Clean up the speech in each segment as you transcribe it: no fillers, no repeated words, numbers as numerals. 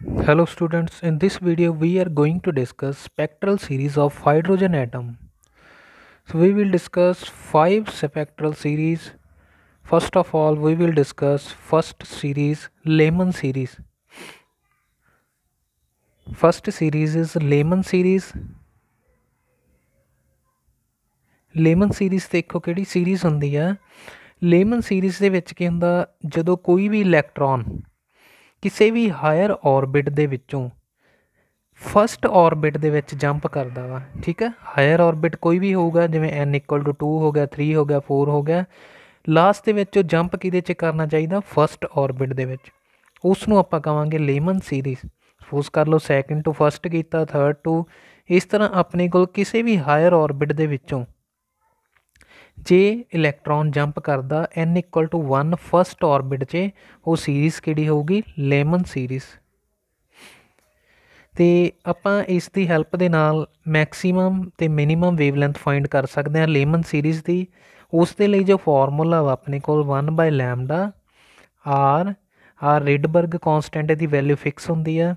Hello students, in this video we are going to discuss spectral series of hydrogen atom. So we will discuss 5 spectral series. First of all, we will discuss first series, Lehman series. First series is Lehman series. Lemon series ਦੇਖੋ ਕਿਹੜੀ series ਹੁੰਦੀ ਆ। Lemon series ਦੇ ਵਿੱਚ ਕੀ ਹੁੰਦਾ, ਜਦੋਂ ਕੋਈ ਵੀ electron ਕਿਸੇ ਵੀ ਹਾਇਰ ਔਰਬਿਟ ਦੇ ਵਿੱਚੋਂ ਫਸਟ ਔਰਬਿਟ ਦੇ ਵਿੱਚ ਜੰਪ ਕਰਦਾ ਵਾ, ਠੀਕ ਹੈ। ਹਾਇਰ ਔਰਬਿਟ ਕੋਈ ਵੀ ਹੋਊਗਾ, ਜਿਵੇਂ n=2 ਹੋ ਗਿਆ, 3 ਹੋ ਗਿਆ, 4 ਹੋ ਗਿਆ, ਲਾਸਟ ਦੇ ਵਿੱਚ ਉਹ ਜੰਪ ਕਿਹਦੇ 'ਚ ਕਰਨਾ ਚਾਹੀਦਾ, ਫਸਟ ਔਰਬਿਟ ਦੇ ਵਿੱਚ। ਉਸ ਨੂੰ ਆਪਾਂ ਕਹਾਂਗੇ ਲੇਮਨ ਸੀਰੀਜ਼। ਸਪੋਜ਼ ਕਰ ਲਓ ਸੈਕਿੰਡ ਟੂ ਫਸਟ ਕੀਤਾ, ਥਰਡ ਟੂ, ਇਸ ਤਰ੍ਹਾਂ ਆਪਣੇ ਕੋਲ ਕਿਸੇ ਵੀ ਹਾਇਰ ਔਰਬਿਟ ਦੇ ਵਿੱਚੋਂ ਜੇ ਇਲੈਕਟ੍ਰੋਨ ਜੰਪ ਕਰਦਾ n=1 ਫਸਟ ਔਰਬਿਟ 'ਚ, ਉਹ ਸੀਰੀਜ਼ ਕਿਹੜੀ ਹੋਊਗੀ, ਲੇਮਨ ਸੀਰੀਜ਼। ਅਤੇ ਆਪਾਂ ਇਸ ਦੀ ਹੈਲਪ ਦੇ ਨਾਲ ਮੈਕਸੀਮਮ ਅਤੇ ਮਿਨੀਮਮ ਵੇਵਲੈਂਥ ਫਾਈਂਡ ਕਰ ਸਕਦੇ ਹਾਂ ਲੇਮਨ ਸੀਰੀਜ਼ ਦੀ। ਉਸ ਦੇ ਲਈ ਜੋ ਫਾਰਮੂਲਾ ਵਾ ਆਪਣੇ ਕੋਲ 1/λ ਆਰ ਰਿਡਬਰਗ ਕੌਂਸਟੈਂਟ ਦੀ ਵੈਲਿਊ ਫਿਕਸ ਹੁੰਦੀ ਆ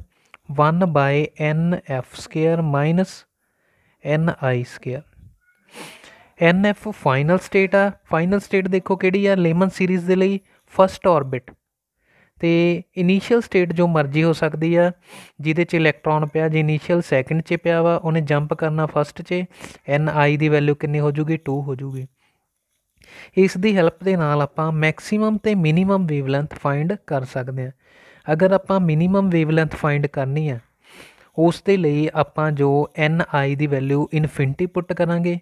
1/nf² -ni²। NF final state ਆ। ਫਾਈਨਲ ਸਟੇਟ ਦੇਖੋ ਕਿਹੜੀ ਆ ਲੇਮਨ ਸੀਰੀਜ਼ ਦੇ ਲਈ, ਫਸਟ ਔਰਬਿਟ। ਅਤੇ ਇਨੀਸ਼ੀਅਲ ਸਟੇਟ ਜੋ ਮਰਜ਼ੀ ਹੋ ਸਕਦੀ ਆ, ਜਿਹਦੇ 'ਚ ਇਲੈਕਟ੍ਰੋਨ ਪਿਆ, ਜੇ ਇਨੀਸ਼ੀਅਲ ਸੈਕਿੰਡ 'ਚ ਪਿਆ ਵਾ, ਉਹਨੇ ਜੰਪ ਕਰਨਾ ਫਸਟ 'ਚ, ni ਦੀ ਵੈਲਿਊ ਕਿੰਨੀ ਹੋ ਜੂਗੀ, 2 ਹੋ ਜੂਗੀ। ਇਸ ਦੀ ਹੈਲਪ ਦੇ ਨਾਲ ਆਪਾਂ ਮੈਕਸੀਮਮ ਅਤੇ ਮਿਨੀਮਮ ਵੇਵਲੈਂਥ ਫਾਈਂਡ ਕਰ ਸਕਦੇ ਹਾਂ। ਅਗਰ ਆਪਾਂ ਮਿਨੀਮਮ ਵੇਵਲੈਂਥ ਫਾਈਂਡ ਕਰਨੀ ਆ, ਉਸ ਦੇ ਲਈ ਆਪਾਂ ਜੋ ni ਦੀ ਵੈਲਿਊ ਇਨਫਿਨਿਟੀ ਪੁੱਟ ਕਰਾਂਗੇ।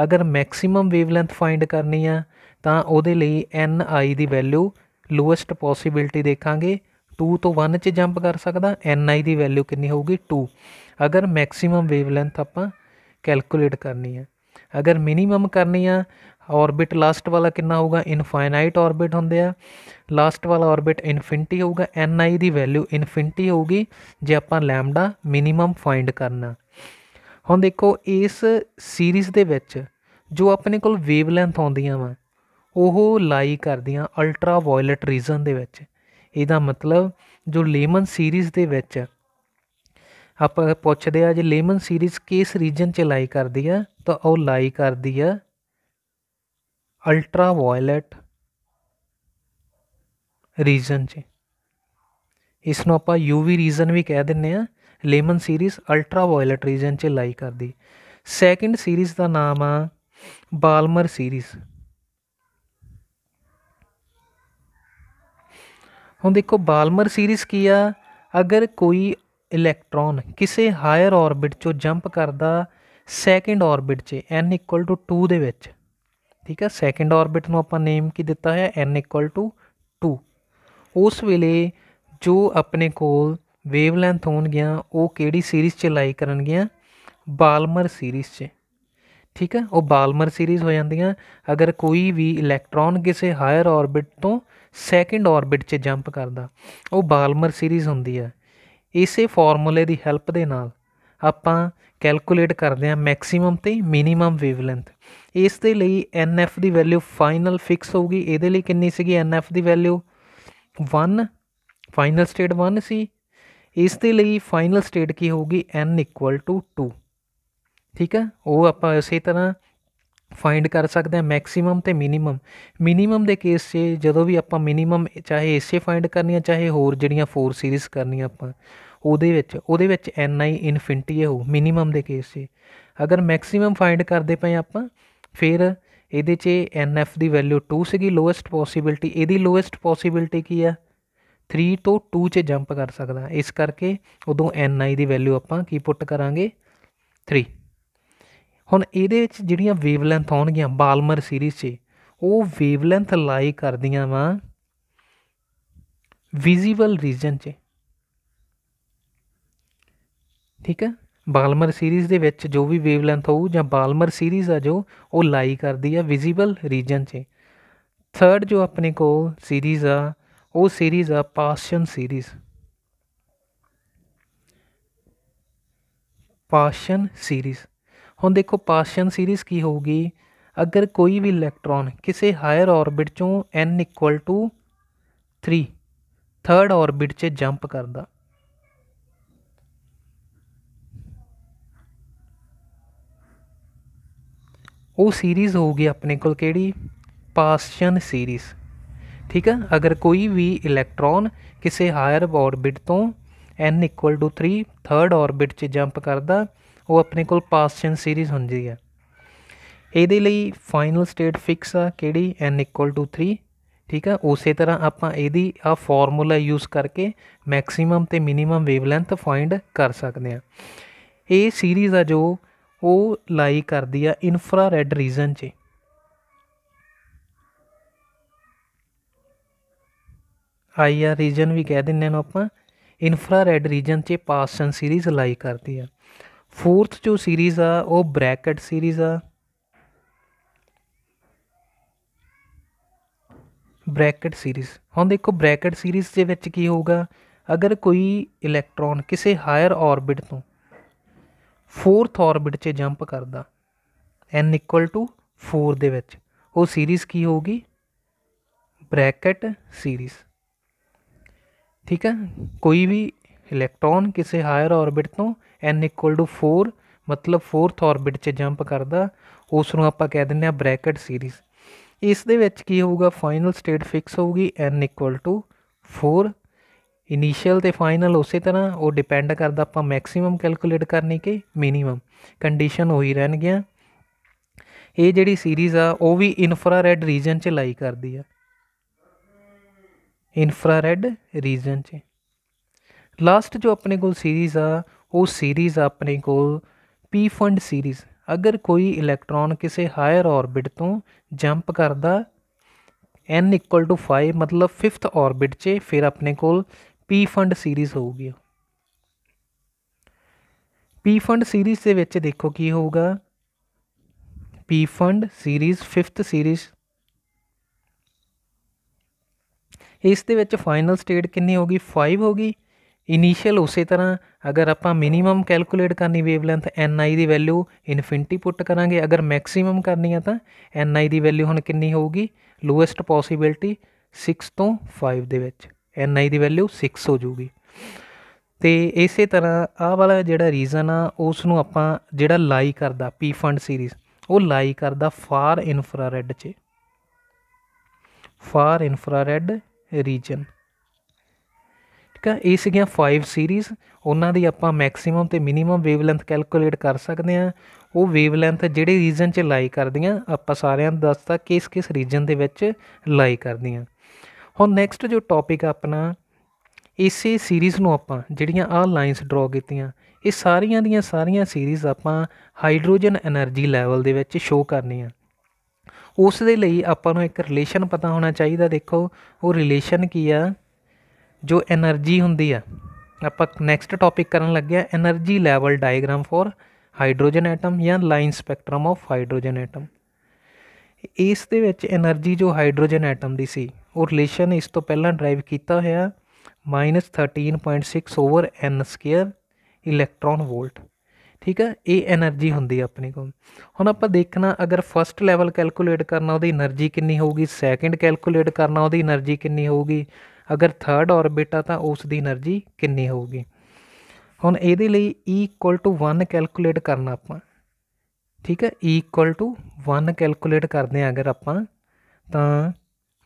ਅਗਰ ਮੈਕਸੀਮਮ ਵੇਵਲੈਂਥ ਫਾਈਂਡ ਕਰਨੀ ਆ ਤਾਂ ਉਹਦੇ ਲਈ ni ਦੀ ਵੈਲਿਊ ਲੋਐਸਟ ਪੋਸੀਬਿਲਿਟੀ ਦੇਖਾਂਗੇ, 2 ਤੋਂ 1 'ਚ ਜੰਪ ਕਰ ਸਕਦਾ, ni ਦੀ ਵੈਲਿਊ ਕਿੰਨੀ ਹੋਊਗੀ, 2। ਅਗਰ ਮੈਕਸੀਮਮ ਵੇਵਲੈਂਥ ਆਪਾਂ ਕੈਲਕੂਲੇਟ ਕਰਨੀ ਆ। ਅਗਰ ਮਿਨੀਮਮ ਕਰਨੀ ਆ, ਔਰਬਿਟ ਲਾਸਟ ਵਾਲਾ ਕਿੰਨਾ ਹੋਊਗਾ, ਇਨਫਾਈਨਾਈਟ ਔਰਬਿਟ ਹੁੰਦੇ ਆ, ਲਾਸਟ ਵਾਲਾ ਔਰਬਿਟ ਇਨਫਿਨਿਟੀ ਹੋਊਗਾ, ni ਦੀ ਵੈਲਿਊ ਇਨਫਿਨਿਟੀ ਹੋਊਗੀ ਜੇ ਆਪਾਂ ਲੈਮਡਾ ਮਿਨੀਮਮ ਫਾਈਂਡ ਕਰਨਾ। ਹੁਣ ਦੇਖੋ ਇਸ ਸੀਰੀਜ਼ ਦੇ ਵਿੱਚ ਜੋ ਆਪਣੇ ਕੋਲ ਵੇਵਲੈਂਥ ਆਉਂਦੀਆਂ ਵਾ, ਉਹ ਲਾਈ ਕਰਦੀਆਂ ਅਲਟਰਾ ਵਾਇਲਟ ਰੀਜਨ ਦੇ ਵਿੱਚ। ਇਹਦਾ ਮਤਲਬ ਜੋ ਲੇਮਨ ਸੀਰੀਜ਼ ਦੇ ਵਿੱਚ ਆਪਾਂ ਪੁੱਛਦੇ ਆ ਜੇ ਲੇਮਨ ਸੀਰੀਜ਼ ਕਿਸ ਰੀਜਨ 'ਚ ਲਾਈ ਕਰਦੀ ਆ, ਤਾਂ ਉਹ ਲਾਈ ਕਰਦੀ ਆ ਅਲਟਰਾ ਵਾਇਲਟ ਰੀਜਨ 'ਚ। ਇਸ ਨੂੰ ਆਪਾਂ UV ਰੀਜਨ ਵੀ ਕਹਿ ਦਿੰਦੇ ਹਾਂ। Lyman series ultraviolet region 'ਚ ਲਾਈ ਕਰਦੀ। ਸੈਕਿੰਡ ਸੀਰੀਜ਼ ਦਾ ਨਾਮ ਆ ਬਾਲਮਰ ਸੀਰੀਜ਼। ਹੁਣ ਦੇਖੋ ਬਾਲਮਰ ਸੀਰੀਜ਼ ਕੀ ਆ, ਅਗਰ ਕੋਈ ਇਲੈਕਟ੍ਰੋਨ ਕਿਸੇ ਹਾਇਰ ਔਰਬਿਟ 'ਚੋਂ ਜੰਪ ਕਰਦਾ ਸੈਕਿੰਡ ਔਰਬਿਟ 'ਚ n=2 ਦੇ ਵਿੱਚ, ਠੀਕ ਹੈ। ਸੈਕਿੰਡ ਔਰਬਿਟ ਨੂੰ ਆਪਾਂ ਨੇਮ ਕੀ ਦਿੱਤਾ ਹੈ, n=2। ਉਸ ਵੇਲੇ ਜੋ ਆਪਣੇ ਕੋਲ ਵੇਵਲੈਂਥ ਹੋਣਗੀਆਂ ਉਹ ਕਿਹੜੀ ਸੀਰੀਜ਼ 'ਚ ਲਾਈ ਕਰਨਗੀਆਂ, ਬਾਲਮਰ ਸੀਰੀਜ਼ 'ਚ, ਠੀਕ ਹੈ। ਉਹ ਬਾਲਮਰ ਸੀਰੀਜ਼ ਹੋ ਜਾਂਦੀਆਂ ਅਗਰ ਕੋਈ ਵੀ ਇਲੈਕਟ੍ਰੋਨ ਕਿਸੇ ਹਾਇਰ ਔਰਬਿਟ ਤੋਂ ਸੈਕਿੰਡ ਔਰਬਿਟ 'ਚ ਜੰਪ ਕਰਦਾ, ਉਹ ਬਾਲਮਰ ਸੀਰੀਜ਼ ਹੁੰਦੀ ਆ। ਇਸੇ ਫਾਰਮੂਲੇ ਦੀ ਹੈਲਪ ਦੇ ਨਾਲ ਆਪਾਂ ਕੈਲਕੂਲੇਟ ਕਰਦੇ ਹਾਂ ਮੈਕਸੀਮਮ ਅਤੇ ਮਿਨੀਮਮ ਵੇਵਲੈਂਥ। ਇਸ ਦੇ ਲਈ NF ਦੀ ਵੈਲਿਊ ਫਾਈਨਲ ਫਿਕਸ ਹੋਊਗੀ। ਇਹਦੇ ਲਈ ਕਿੰਨੀ ਸੀਗੀ NF ਦੀ ਵੈਲਿਊ, 1। ਫਾਈਨਲ ਸਟੇਟ 1 ਸੀ। ਇਸ ਦੇ ਲਈ ਫਾਈਨਲ ਸਟੇਟ ਕੀ ਹੋਊਗੀ, n=2, ਠੀਕ ਹੈ। ਉਹ ਆਪਾਂ ਇਸੇ ਤਰ੍ਹਾਂ ਫਾਈਂਡ ਕਰ ਸਕਦੇ ਹਾਂ ਮੈਕਸੀਮਮ ਅਤੇ ਮਿਨੀਮਮ। ਮਿਨੀਮਮ ਦੇ ਕੇਸ 'ਚ ਜਦੋਂ ਵੀ ਆਪਾਂ ਮਿਨੀਮਮ ਚਾਹੇ ਇਸੇ ਫਾਈਂਡ ਕਰਨੀ ਆ, ਚਾਹੇ ਹੋਰ ਜਿਹੜੀਆਂ 4 ਸੀਰੀਜ਼ ਕਰਨੀਆਂ ਆਪਾਂ, ਉਹਦੇ ਵਿੱਚ ni ਇਨਫਿਨਿਟੀ ਹੋਊ ਮਿਨੀਮਮ ਦੇ ਕੇਸ 'ਚ। ਅਗਰ ਮੈਕਸੀਮਮ ਫਾਈਂਡ ਕਰਦੇ ਪਏ ਆਪਾਂ, ਫਿਰ ਇਹਦੇ 'ਚ NF ਦੀ ਵੈਲਿਊ 2 ਸੀਗੀ ਲੋਐਸਟ ਪੋਸੀਬਿਲਿਟੀ। ਇਹਦੀ ਲੋਐਸਟ ਪੋਸੀਬਿਲਿਟੀ ਕੀ ਆ, 3 ਤੋਂ 2 'ਚ ਜੰਪ ਕਰ ਸਕਦਾ। ਇਸ ਕਰਕੇ ਉਦੋਂ ni ਦੀ ਵੈਲਿਊ ਆਪਾਂ ਕੀ ਪੁੱਟ ਕਰਾਂਗੇ, 3। ਹੁਣ ਇਹਦੇ ਵਿੱਚ ਜਿਹੜੀਆਂ ਵੇਵਲੈਂਥ ਆਉਣਗੀਆਂ ਬਾਲਮਰ ਸੀਰੀਜ਼ 'ਚ, ਉਹ ਵੇਵਲੈਂਥ ਲਾਈ ਕਰਦੀਆਂ ਵਾ ਵਿਜ਼ੀਬਲ ਰੀਜਨ 'ਚ, ਠੀਕ ਹੈ। ਬਾਲਮਰ ਸੀਰੀਜ਼ ਦੇ ਵਿੱਚ ਜੋ ਵੀ ਵੇਵਲੈਂਥ ਹੋਊ ਜਾਂ ਬਾਲਮਰ ਸੀਰੀਜ਼ ਆ ਜੋ, ਉਹ ਲਾਈ ਕਰਦੀ ਆ ਵਿਜ਼ੀਬਲ ਰੀਜਨ 'ਚ। ਥਰਡ ਜੋ ਆਪਣੇ ਕੋਲ ਸੀਰੀਜ਼ ਆ, ਉਹ ਸੀਰੀਜ਼ ਆ ਪਾਸ਼ੀਅਨ ਸੀਰੀਜ਼। ਪਾਸ਼ੀਅਨ ਸੀਰੀਜ਼। ਹੁਣ ਦੇਖੋ ਪਾਸ਼ੀਅਨ ਸੀਰੀਜ਼ ਕੀ ਹੋਊਗੀ, ਅਗਰ ਕੋਈ ਵੀ ਇਲੈਕਟ੍ਰੋਨ ਕਿਸੇ ਹਾਇਰ ਔਰਬਿਟ 'ਚੋਂ n=3 ਥਰਡ ਔਰਬਿਟ 'ਚ ਜੰਪ ਕਰਦਾ, वो सीरीज़ होगी अपने कोल किहड़ी पासचन सीरीज़। ठीक है, अगर कोई भी इलैक्ट्रॉन किसी हायर ऑर्बिट तो n=3 थर्ड ऑर्बिट 'ਚ जंप करता वो अपने कोल पासचन सीरीज़ ਹੁੰਦੀ है। ਇਹਦੇ ਲਈ फाइनल स्टेट फिक्स आ ਕਿਹੜੀ n=3। ठीक है, उस तरह आप यदि आ फॉर्मूला यूज़ करके मैक्सीमम तो मिनीमम वेवलैंथ फाइंड कर सकते हैं। ये सीरीज़ आ जो वो लाई करती है इन्फ्रारैड रीजन 'ਚ। IR रीजन भी कह दें आप इन्फ्रारैड रीजन 'ਚ पासचन सीरीज़ लाई करती है। फोर्थ जो सीरीज़ आ वो ब्रैकेट सीरीज़ आ। ब्रैकेट सीरीज़ हम देखो ब्रैकेट सीरीज़ के विच की होगा, अगर कोई इलैक्ट्रॉन किसी हायर ऑर्बिट तो फोर्थ ऑर्बिट 'ਚ जंप करता n=4 ਦੇ ਵਿੱਚ ਉਹ सीरीज़ की होगी ब्रैकेट सीरीज़। ठीक है, कोई भी इलैक्ट्रॉन किसी हायर ऑर्बिट तो n=4 मतलब फोर्थ ऑर्बिट 'ਚ जंप करता उसनूं आपां कह दिंदे आ ब्रैकेट सीरीज़। इस दे विच की होगा फाइनल स्टेट फिक्स होगी n=4। इनीशियल तो फाइनल उस तरह वो डिपेंड करता आप मैक्सीमम कैलकुलेट करनी कि मिनीमम कंडीशन हो ही रहनगियां। ये जिहड़ी सीरीज़ आ वो भी इन्फ्रारैड रीजन 'ਚ लाई करती है, इन्फ्रारैड रीजन 'ਚ। लास्ट जो अपने को सीरीज़ आ वो सीरीज़ अपने को पी फंड सीरीज़। अगर कोई इलैक्ट्रॉन किसी हायर ऑर्बिट तो जंप करता n=5 मतलब फिफ्थ ऑर्बिट 'ਚ फिर अपने को पी फंड सीरीज़ होगी। पी फंड सीरीज़ के विच देखो की होगा P fund series fifth series. इस दे विच फाइनल स्टेट कितनी होगी 5 होगी। इनीशियल उस तरह अगर आप मिनीमम कैलकुलेट करनी वेवलैंथ ni की वैल्यू इनफिनिटी पुट करांगे, अगर मैक्सीमम करनी है तो ni की वैल्यू हुण कितनी होगी लोएस्ट पॉसीबिलिटी 6 तो 5 दे विच ni की वैल्यू 6 हो जूगी। तो इस तरह आह वाला जिहड़ा रीजन आ उसनूं आपां जिहड़ा लाई करदा पी फंड सीरीज़ वो लाई करदा फार इन्फ्रारैड 'ਚ, फार इन्फ्रारैड रीजन। ठीक है, ये सीगियां 5 सीरीज़ उन्हां दी आपां मैक्सीमम तो मिनीमम वेवलैंथ कैलकुलेट कर सकते हैं। वो वेवलैंथ जिहड़े रीजन 'ਚ लाई करदियां आपां सारिਆਂ ਨੂੰ दसता किस किस रीजन ਦੇ ਵਿੱਚ लाई करदियां। ਹੁਣ नैक्सट जो टॉपिक अपना इसे सीरीज़ ਨੂੰ ਆਪਾਂ ਜਿਹੜੀਆਂ ਆਹ ਲਾਈਨਸ ਡਰਾ ਕੀਤੀਆਂ ਇਹ ਸਾਰੀਆਂ ਦੀਆਂ ਸਾਰੀਆਂ ਸੀਰੀਜ਼ ਆਪਾਂ ਹਾਈਡਰੋਜਨ એનર્ਜੀ ਲੈਵਲ ਦੇ ਵਿੱਚ ਸ਼ੋ ਕਰਨੀਆਂ। ਉਸ ਦੇ ਲਈ ਆਪਾਂ ਨੂੰ ਇੱਕ ਰਿਲੇਸ਼ਨ ਪਤਾ ਹੋਣਾ ਚਾਹੀਦਾ। ਦੇਖੋ ਉਹ ਰਿਲੇਸ਼ਨ ਕੀ ਆ, जो एनर्जी होंदी आ ਆਪਾਂ नैक्सट टॉपिक करन लगे energy level diagram for hydrogen atom या line spectrum of hydrogen atom. इस दे विच एनर्जी जो हाइड्रोजन एटम दी सी वो रिलेशन इस तो पहला ड्राइव किया होया -13.6/n² इलैक्ट्रॉन वोल्ट। ठीक है, ये एनर्जी होंदी अपने को। हुण आपां देखना अगर फस्ट लैवल कैलकुलेट करना उहदी एनर्जी कितनी होगी, सैकेंड कैलकुलेट करना उहदी एनर्जी कितनी होगी, अगर थर्ड ऑर्बिट आ तो उसकी एनर्जी कितनी होगी। हुण इहदे लई E=1 कैलकुलेट करना आपां। ठीक है, E=1 कैलकुलेट करते हैं अगर आपां तां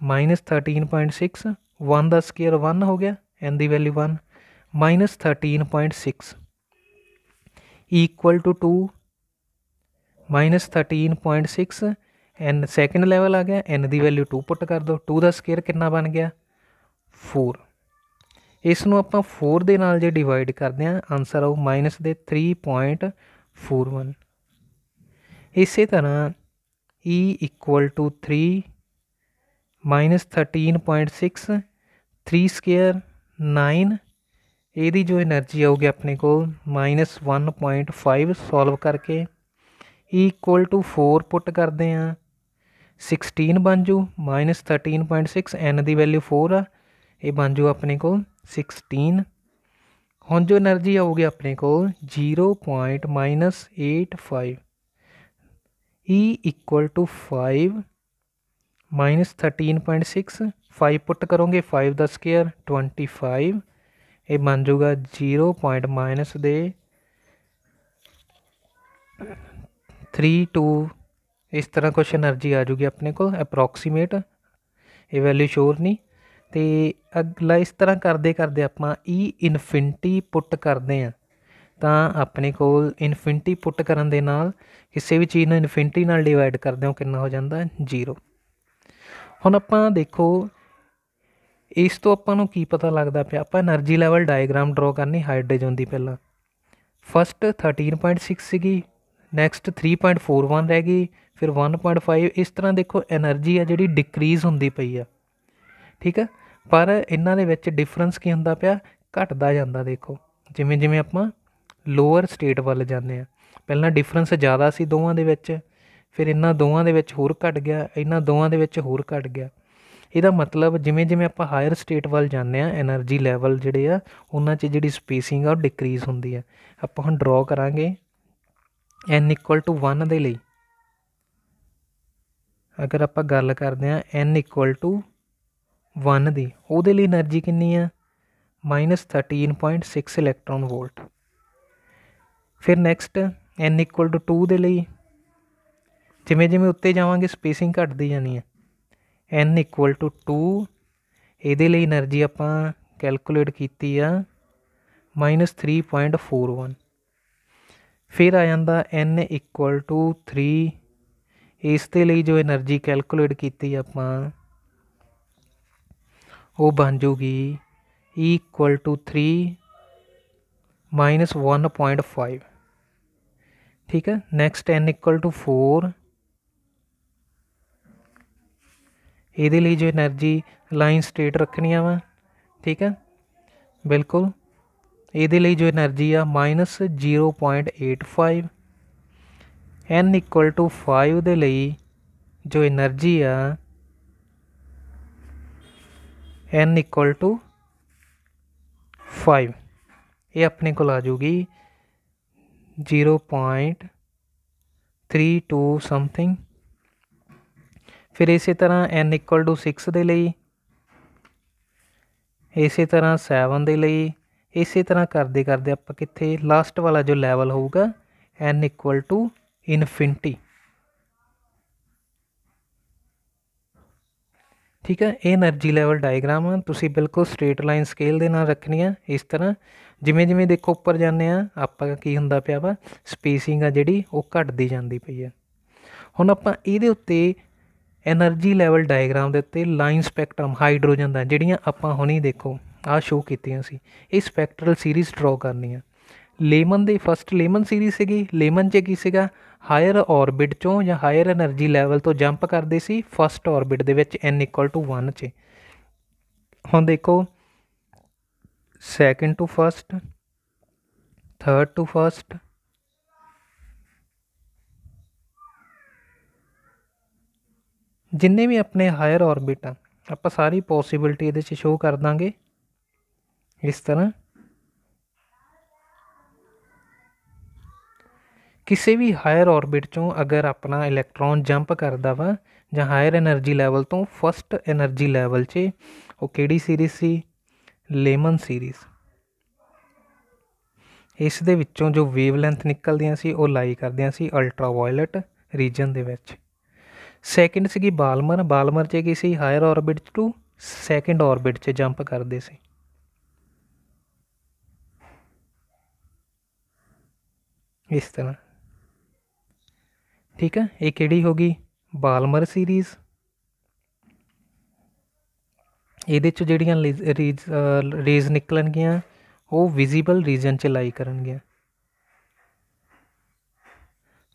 -13.6 1 का स्केयर 1 हो गया, n की वैल्यू 1 -13.6 = 2 -13.6 n सैकेंड लैवल आ गया, n की वैल्यू 2 पुट कर दो, 2 का स्केयर कितना बन गया 4। इसनों आप 4 दे नाल जे डिवाइड करते हैं आंसर आओ -3.41। इस तरह E=3 -13.6 3 स्केयर 9 यदी जो एनर्जी आऊगी अपने को -1.5 सॉल्व करके E=4 पुट करते हैं 16 बन जू -13.6 n की वैल्यू 4 आ ये बन जू अपने को 16। हुण जो एनर्जी आऊगी अपने को 0.-85 E=5 -13.6 5 पुट करोगे 5 का स्केयर 25 ये बन जूगा 0.-327 इस तरह कुछ एनर्जी आ जूगी अपने को अप्रॉक्सीमेट, ये वैल्यू श्योर नहीं। तो अगला इस तरह करते करते आप ई इनफिनिटी पुट करते हैं, तो अपने को इनफिनिटी पुट करन दे नाल किसी भी चीज़ में इनफिनिटी नाल डिवाइड करते हो कितना हो जाता है 0। हुण आपां देखो इस तो आपां नूं की पता लगता पिया, आपां एनर्जी लैवल डायग्राम ड्रॉ करनी हाइड्रोजन की पहला। फस्ट 13.6 सीगी, नैक्सट 3.41 रह गई, फिर 1.5। इस तरह देखो एनर्जी है जी डिक्रीज़ होंदी पई है, ठीक है। पर इन्हां दे विच डिफरेंस की हुंदा पिया, घटदा जांदा। देखो जिमें जिमें आपां लोअर स्टेट वाल जाने, पहला डिफरेंस ज़्यादा सी दोवां दे विच, फिर इन्हां दोवां दे विच होर घट गया, इन्हां दोवां दे विच होर घट गया। ਇਹਦਾ ਮਤਲਬ ਜਿਵੇਂ ਜਿਵੇਂ ਆਪਾਂ ਹਾਇਰ ਸਟੇਟ ਵੱਲ ਜਾਂਦੇ ਆ એનર્ਜੀ ਲੈਵਲ ਜਿਹੜੇ ਆ ਉਹਨਾਂ 'ਚ ਜਿਹੜੀ ਸਪੇਸਿੰਗ ਆ ਉਹ ਡਿਕਰੀਜ਼ ਹੁੰਦੀ ਆ। ਆਪਾਂ ਹੁਣ ਡਰਾਅ ਕਰਾਂਗੇ n = 1 ਦੇ ਲਈ। ਅਗਰ ਆਪਾਂ ਗੱਲ ਕਰਦੇ ਆ n = 1 ਦੀ, ਉਹਦੇ ਲਈ એનર્ਜੀ ਕਿੰਨੀ ਆ -13.6 ਇਲੈਕਟ੍ਰੋਨ ਵੋਲਟ। ਫਿਰ ਨੈਕਸਟ n = 2 ਦੇ ਲਈ, ਜਿਵੇਂ ਜਿਵੇਂ ਉੱਤੇ ਜਾਵਾਂਗੇ ਸਪੇਸਿੰਗ ਘਟਦੀ ਜਾਣੀ ਆ। n = 2, ਇਹਦੇ ਲਈ એનર્ਜੀ ਆਪਾਂ ਕੈਲਕੂਲੇਟ ਕੀਤੀ ਆ -3.41। ਫਿਰ ਆ ਜਾਂਦਾ n = 3, ਇਸ ਦੇ ਲਈ ਜੋ એનર્ਜੀ ਕੈਲਕੂਲੇਟ ਕੀਤੀ ਆਪਾਂ ਉਹ ਬਣ ਜੂਗੀ E = 3 - 1.5, ठीक है। नैक्सट n = 4, ਇਹਦੇ ਲਈ ਜੋ એનર્ਜੀ ਲਾਈਨ ਸਟੇਟ ਰੱਖਣੀਆਂ ਵਾ, ਠੀਕ ਹੈ ਬਿਲਕੁਲ। ਇਹਦੇ ਲਈ ਜੋ એનર્ਜੀ ਆ -0.85। n = 5 ਦੇ ਲਈ ਜੋ એનર્ਜੀ ਆ n = 5, ਇਹ ਆਪਣੇ ਕੋਲ ਆ ਜੂਗੀ 0.32 ਸਮਥਿੰਗ। फिर इस तरह n = 6 ਦੇ ਲਈ, इस तरह 7 ਦੇ ਲਈ, इस तरह करते करते आप कितने लास्ट वाला जो लैवल होगा n = इनफिनिटी, ठीक है। ये एनर्जी लैवल डायग्राम तुसी बिल्कुल स्ट्रेट लाइन स्केल के नाल रखनी है। इस तरह जिमें जिमें देखो उपर जाने आप की हुंदा पिया वा स्पेसिंग आ जिहड़ी वो घटदी जांदी पई है। हुण आपां इहदे उत्ते एनर्जी लैवल डायग्राम के उत्ते लाइन स्पैक्ट्रम हाइड्रोजन का जिहड़ियां आपां हुणी देखो आ शो कीतियां सी, ये स्पैक्ट्रल सीरीज़ ड्रॉ करनी है। लेमन दे फस्ट लेमन सीरीज़ सीगी, लेमन च की सीगा हायर ऑर्बिट चों या हायर एनर्जी लैवल तो जंप करते सी फस्ट ऑर्बिट दे विच n = 1 च। हुण देखो second to first, third to first, जिन्ने भी अपने हायर ऑर्बिट आ आप सारी पॉसिबिलिटी ये शो कर देंगे इस तरह। किसी भी हायर ऑर्बिट चों अगर अपना इलैक्ट्रॉन जंप करता वा ਜਾਂ हायर एनर्जी लैवल तो फस्ट एनर्जी लैवल 'ਚ ਉਹ ਕਿਹੜੀ ਸੀਰੀਜ਼ ਸੀ ਲੇਮਨ ਸੀਰੀਜ਼। ਇਸ ਦੇ ਵਿੱਚੋਂ ਜੋ ਵੇਵ ਲੈਂਥ ਨਿਕਲਦੀਆਂ ਸੀ ਉਹ ਲਾਈ ਕਰਦੀਆਂ ਸੀ ਅਲਟਰਾਵਾਇਲਟ ਰੀਜਨ ਦੇ ਵਿੱਚ। ਸੈਕਿੰਡ ਸੀਗੀ ਬਾਲਮਰ, ਬਾਲਮਰ 'ਚ ਕੀ ਸੀ higher orbit to second orbit 'ਚ ਜੰਪ ਕਰਦੇ ਸੀ। इस तरह ठीक है। ये किहड़ी होगी बालमर सीरीज़। ਇਹਦੇ 'ਚ ਜਿਹੜੀਆਂ ਰੇਜ਼ ਨਿਕਲਣਗੀਆਂ ਉਹ ਵਿਜ਼ੀਬਲ ਰੀਜਨ 'ਚ ਲਾਈ ਕਰਨਗੀਆਂ।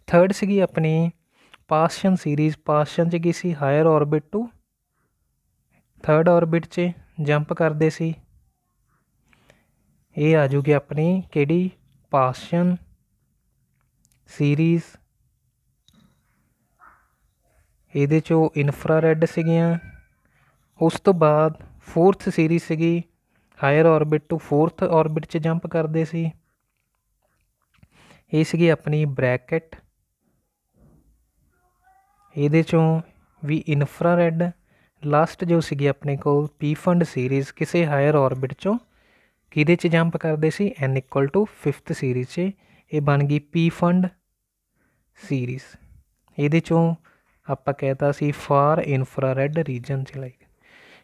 ਥਰਡ ਸੀਗੀ ਆਪਣੀ ਪਾਸਸ਼ਨ ਸੀਰੀਜ਼। ਪਾਸਸ਼ਨ 'ਚ ਕੀ ਸੀ higher orbit to third orbit 'ਚ ਜੰਪ ਕਰਦੇ ਸੀ। ਇਹ ਆ ਜੂਗੀ ਆਪਣੀ ਕਿਹੜੀ ਪਾਸਸ਼ਨ ਸੀਰੀਜ਼। ਇਹਦੇ 'ਚੋਂ ਇਨਫਰਾਰੈੱਡ ਸੀਗੀਆਂ। ਉਸ ਤੋਂ ਬਾਅਦ फोर्थ सीरीज़ ਸੀਗੀ higher orbit to fourth orbit 'ਚ जंप ਕਰਦੇ ਸੀ। ਇਹ ਸੀਗੀ ਆਪਣੀ ਬ੍ਰੈਕਟ। ਇਹਦੇ 'ਚੋਂ ਵੀ ਇਨਫਰਾਰੈੱਡ। ਲਾਸਟ ਜੋ ਸੀਗੀ ਆਪਣੇ ਕੋਲ ਪੀ ਫੰਡ ਸੀਰੀਜ਼ ਕਿਸੇ ਹਾਇਰ ਔਰਬਿਟ 'ਚੋਂ ਕਿਹਦੇ 'ਚ ਜੰਪ ਕਰਦੇ ਸੀ n = 5th ਸੀਰੀਜ਼ 'ਚ। ਇਹ ਬਣ ਗਈ ਪੀ ਫੰਡ सीरीज़। ਇਹਦੇ ਚੋਂ ਆਪਾਂ ਕਹਿਤਾ ਸੀ ਫਾਰ ਇਨਫਰਾਰੈਡ ਰੀਜਨ 'ਚ ਲਾਈਕ।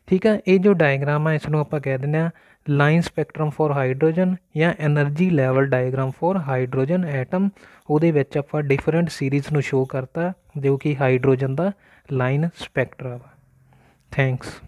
ਠੀਕ ਆ, ਇਹ ਜੋ ਡਾਇਗਰਾਮ ਆ ਇਸ ਨੂੰ ਆਪਾਂ ਕਹਿ ਦਿੰਦੇ ਹਾਂ ਲਾਈਨ ਸਪੈਕਟਰਮ ਫॉर ਹਾਈਡਰੋਜਨ ਜਾਂ energy level diagram for hydrogen atom. ਉਹਦੇ ਵਿੱਚ ਆਪਾਂ ਡਿਫਰੈਂਟ ਸੀਰੀਜ਼ ਨੂੰ ਸ਼ੋਅ ਕਰਤਾ ਜੋ ਕਿ ਹਾਈਡਰੋਜਨ ਦਾ ਲਾਈਨ ਸਪੈਕਟਰਾ ਵਾ। ਥੈਂਕਸ।